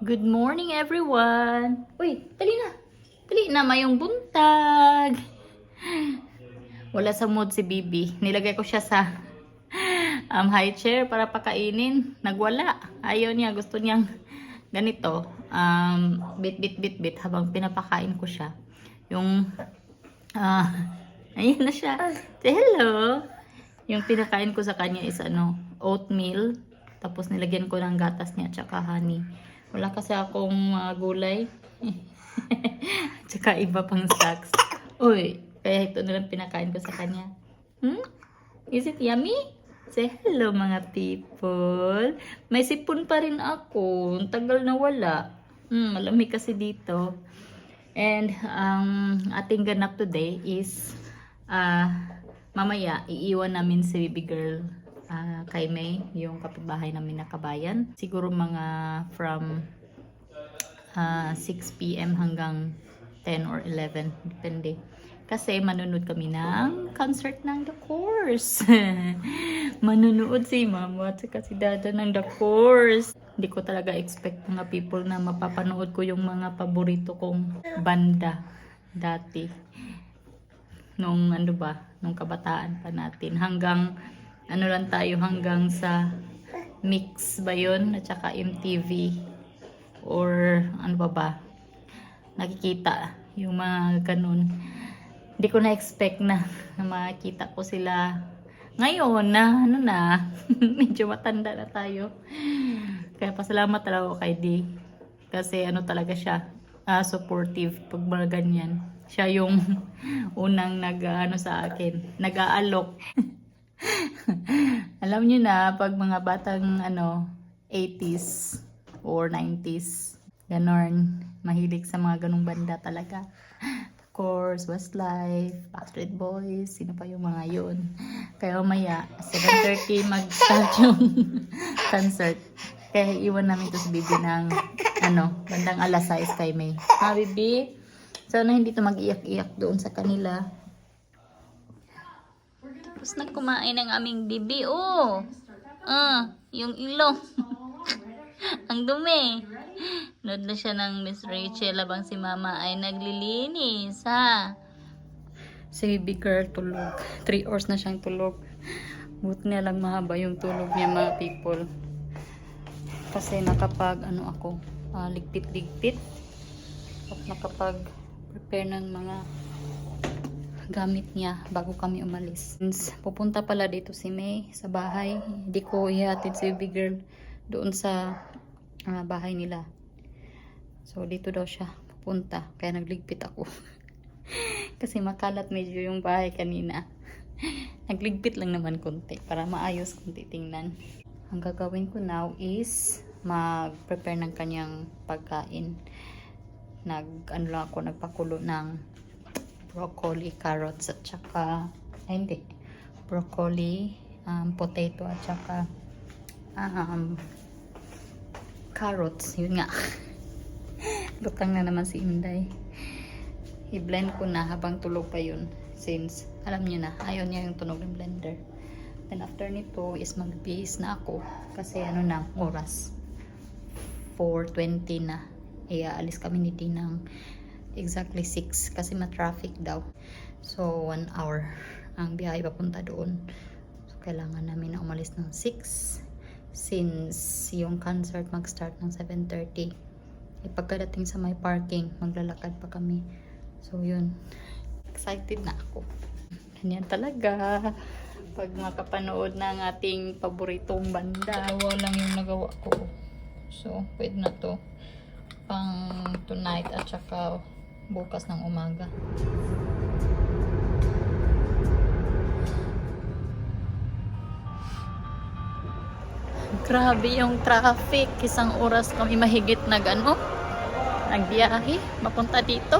Good morning, everyone! Uy, dali na! Dali na, mayong buntag! Wala sa mood si Bibi. Nilagay ko siya sa high chair para pakainin. Nagwala. Ayaw niya. Gusto niyang ganito. Bit habang pinapakain ko siya. Yung, ayun na siya. Say hello! Yung pinakain ko sa kanya is oatmeal. Tapos nilagyan ko ng gatas niya at saka honey. Wala kasi akong gulay. Tsaka iba pang snacks. Uy, kaya ito na lang pinakain ko sa kanya. Is it yummy? Say hello mga people. May sipon pa rin ako. Tagal na wala. Malamig kasi dito. And ating ganap today is mamaya iiwan namin si baby girl kay May, yung kapitbahay namin na kabayan. Siguro mga from 6 PM hanggang 10 or 11, depende. Kasi manunood kami ng concert ng The Course. Manunood si Mama at saka si Dada ng The Course. Hindi ko talaga expect mga people na mapapanood ko yung mga paborito kong banda dati. Nung nung kabataan pa natin. Hanggang lang tayo, hanggang sa Mix ba yun? At saka MTV. Or nakikita yung mga ganun. Hindi ko na-expect na makita ko sila ngayon na medyo matanda na tayo. Kaya pasalamat talaga ako kay D. Kasi talaga siya, supportive pag mga ganyan. Siya yung unang sa akin, nag-aalok. Alam niyo na, pag mga batang 80s or 90s, ganon, mahilig sa mga ganong banda talaga. Of course, Westlife, Backstreet Boys, sino pa yung mga yun. Kaya maya, 7:30 mag-start yung concert. Kaya iwan namin to si Bibi ng bandang alas 6 kay May. Ha, Bibi? Sana hindi to mag-iyak-iyak doon sa kanila. Tapos na kumain ang aming bibi. Oh! Yung ilong. Ang dumi. Nood na siya ng Miss Rachel habang si Mama ay naglilinis, ha? Si baby girl tulog. 3 hours na siyang tulog. Buti na lang mahaba yung tulog niya, mga people. Kasi nakapag ako, ligpit-ligpit. At nakapag-prepare ng mga gamit niya bago kami umalis. Since pupunta pala dito si May sa bahay, hindi ko ihatid si baby girl doon sa bahay nila. So dito daw siya pupunta, kaya nagligpit ako. Kasi makalat medyo yung bahay kanina. Nagligpit lang naman konti para maayos konti tingnan. Ang gagawin ko now is mag-prepare ng kanyang pagkain. Nagpakulo ng broccoli, carrots at saka broccoli, potato at saka carrots, yun nga. Lutang na naman si Inday. I-blend ko na habang tulog pa yun, since alam niyo na ayaw niya yung tunog ng blender. Then after nito is mag-bihis na ako kasi oras 4:20 na. Aalis kami ni Tinang exactly 6 kasi ma-traffic daw. So 1 hour ang biyahe papunta doon. So kailangan namin na umalis ng 6 since yung concert mag-start ng 7:30. Pagkadating sa may parking, maglalakad pa kami. So yun, excited na ako. Ganyan talaga pag makapanood ng ating paboritong banda. Walang yung nagawa ko. So pwede na to pang tonight at saka bukas ng umaga. Grabe yung traffic. Isang oras kami mahigit nagbiyahe mapunta dito.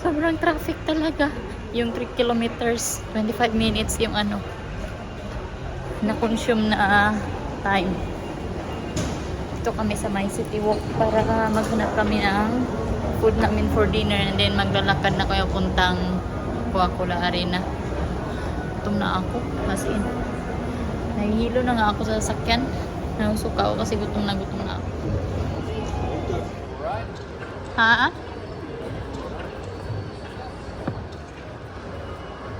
Sobrang traffic talaga. Yung 3 kilometers, 25 minutes yung na-consume na time. Dito kami sa My City Walk para maghanap kami ng food namin for dinner, and then maglalakad na kayo puntang Coca-Cola Arena. Gutom na ako, as in. Nahihilo na nga ako sa sasakyan. Nahusuka ako kasi gutom na ako. Ha?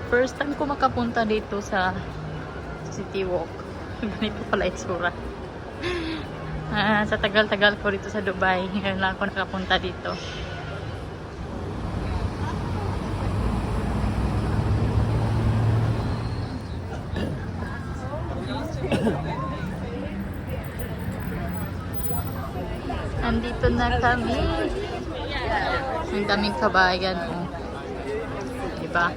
First time ko makapunta dito sa City Walk. Ganito pala itsura. Sa tagal-tagal ko dito sa Dubai, ngayon lang ako nakapunta dito. Andito na kami. Ang daming kabayan. Oh. Diba?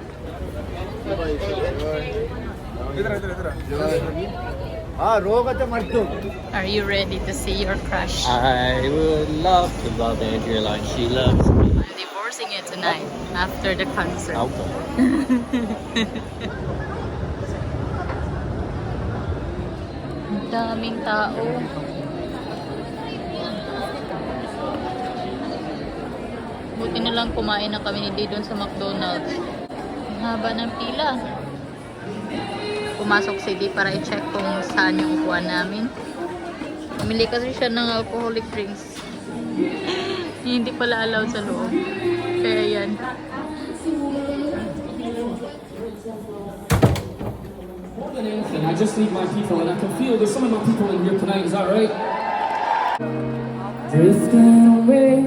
Are you ready to see your crush? I would love to love Andrea like she loves me. I'm divorcing you tonight after the concert. Okay. Ang daming tao. Buti na lang kumain na kami ni Dee doon sa McDonald's. Ang haba ng pila. Pumasok si Dee para i-check kung saan yung upuan namin. Pumili kasi siya ng alcoholic drinks. Hindi pala allowed sa loob. Kaya yan. And I just need my people, and I can feel there's some of my people in here tonight. Is that right? Drifting away,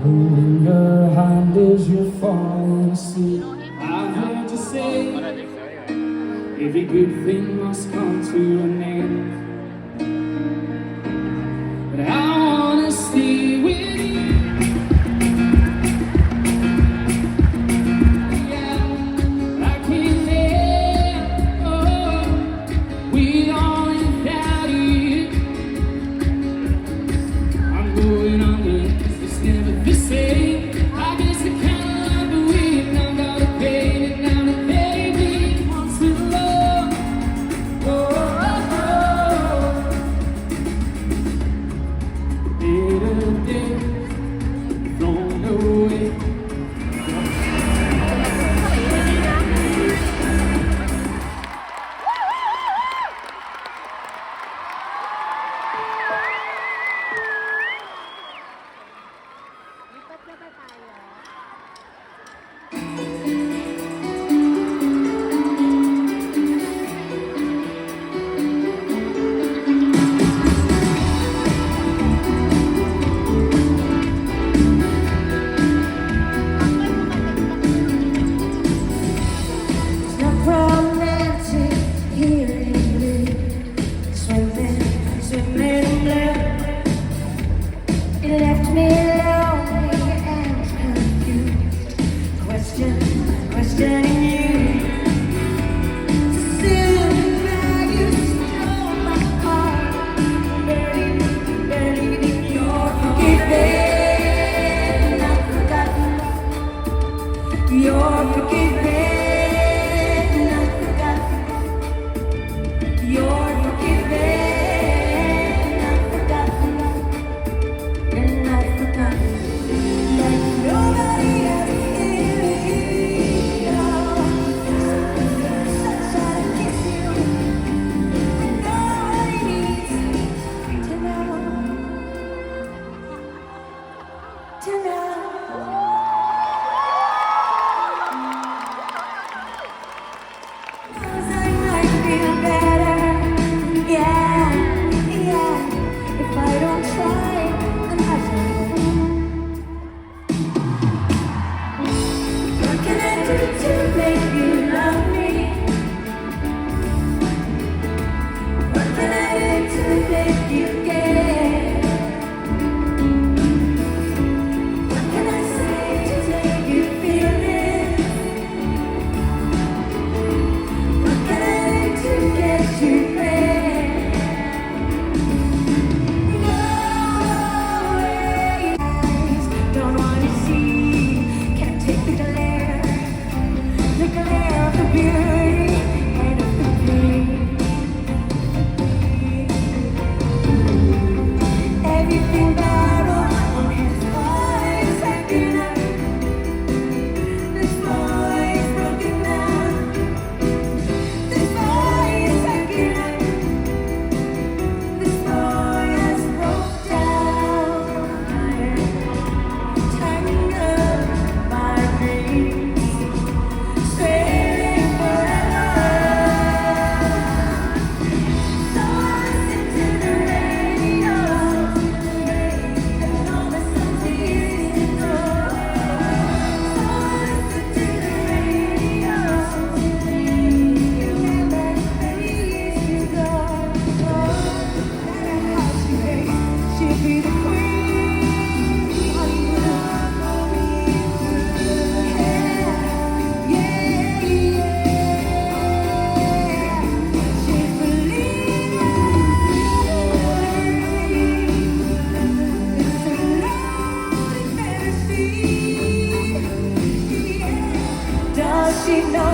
holding your hand as you're falling asleep. I've heard you say every good thing must come to an end, but I wanna stay with you.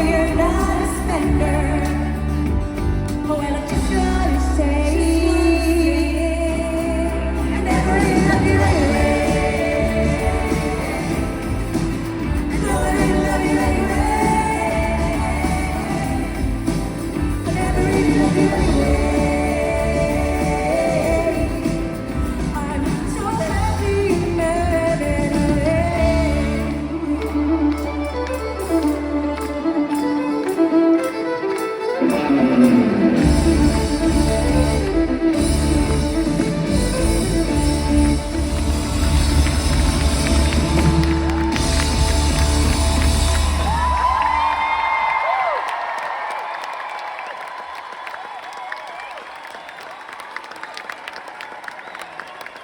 you're not a spender. Well, I'm just trying to say I never really loved you anyway. I never really loved you anyway. I never really loved you anyway. I'm so happy you met anyway.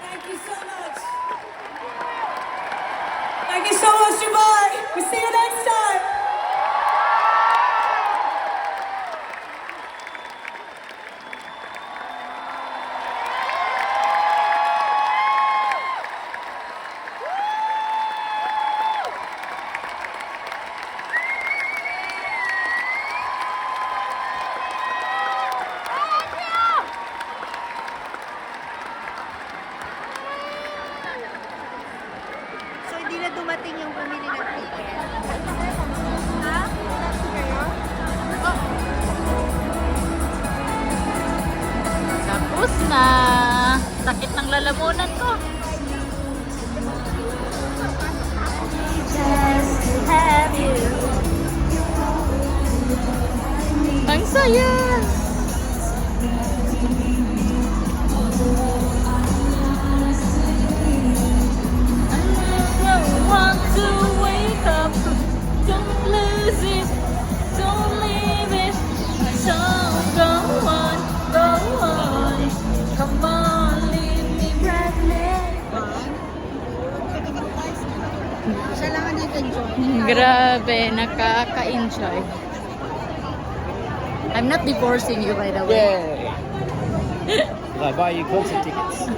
Thank you so much. Thank you so much, Dubai. We'll see you next time. So, hindi na dumating yung bumili ng ticket. Ha? Kayo? Tapos na. Sakit ng lalamunan ko. Just to have you. Ang saya! I want to wake up. Don't lose it. Don't leave it. So go on, go on. Come on, leave me breathless. Siya lang ang nag-enjoy. Grabe, nakaka-enjoy. I'm not divorcing you, by the way. Yay! I'll buy you concert tickets.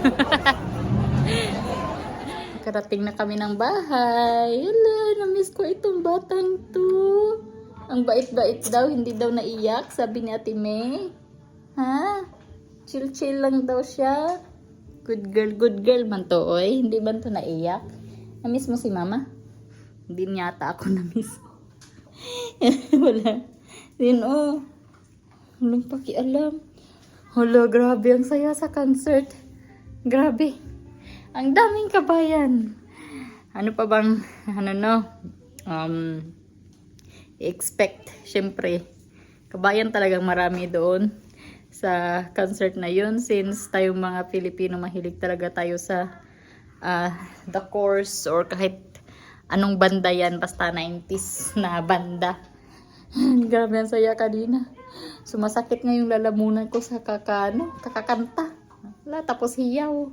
Karating na kami ng bahay. Hala, na-miss ko itong batang to. Ang bait-bait daw, hindi daw naiyak, sabi ni Ate May. Ha? Chill-chill lang daw siya. Good girl man to, oy. Hindi ba to naiyak? Na-miss mo si Mama? Hindi niyata ako na-miss. Wala. Din, oh. Walang pakialam. Hala, grabe. Ang saya sa concert. Grabe. Ang daming kabayan. Ano pa bang, expect, syempre. Kabayan talagang marami doon sa concert na yun. Since tayong mga Filipino, mahilig talaga tayo sa The Course or kahit anong banda yan. Basta 90s na banda. Grabe ang saya kanina. Sumasakit nga yung lalamunan ko sa kakakanta. Wala, tapos hiyaw.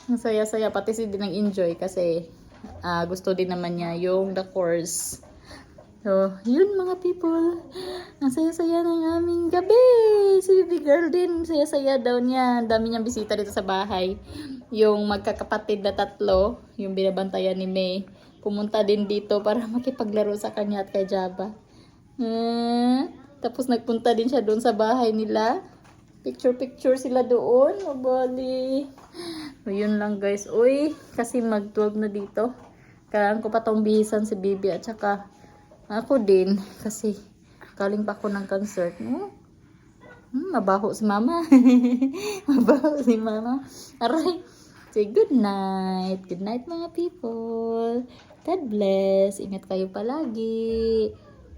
Ang saya-saya, pati si din ang enjoy kasi gusto din naman niya yung The Course. So, yun mga people. Ang saya-saya ng aming gabi. Si baby girl din, saya-saya daw niya. Dami niyang bisita dito sa bahay. Yung magkakapatid na 3, yung binabantayan ni May, pumunta din dito para makipaglaro sa kanya at kay Jaba. Tapos nagpunta din siya doon sa bahay nila. Picture sila doon. Mabali. So, yun lang guys. Uy, kasi mag-12 na dito. Kailangan ko pa tong bihisan si Bibi at saka ako din. Kasi galing pa ako ng concert. Mabaho si Mama. Mabaho si Mama. Aray. Say good night. Good night mga people. God bless. Ingat kayo palagi.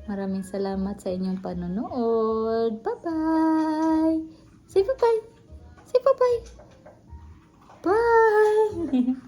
Maraming salamat sa inyong panonood. Bye-bye. Say bye-bye. Say bye-bye. Bye.